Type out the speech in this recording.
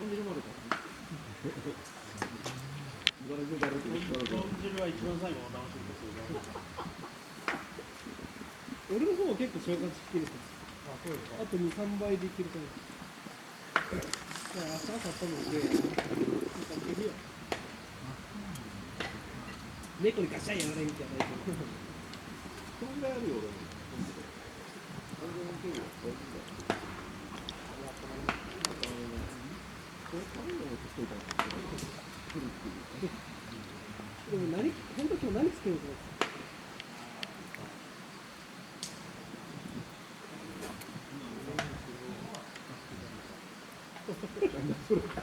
豚汁までか。豚汁は一番最後の楽しみですよ。俺の方は結構消化しきれてます。あ、そうですか。あと2、3倍できるかも。じゃあ朝食べて、いけるよ。猫にガシャンやられみたいな。そんぐらいあるよ、俺も。でも何、本当今日何つけるの？それ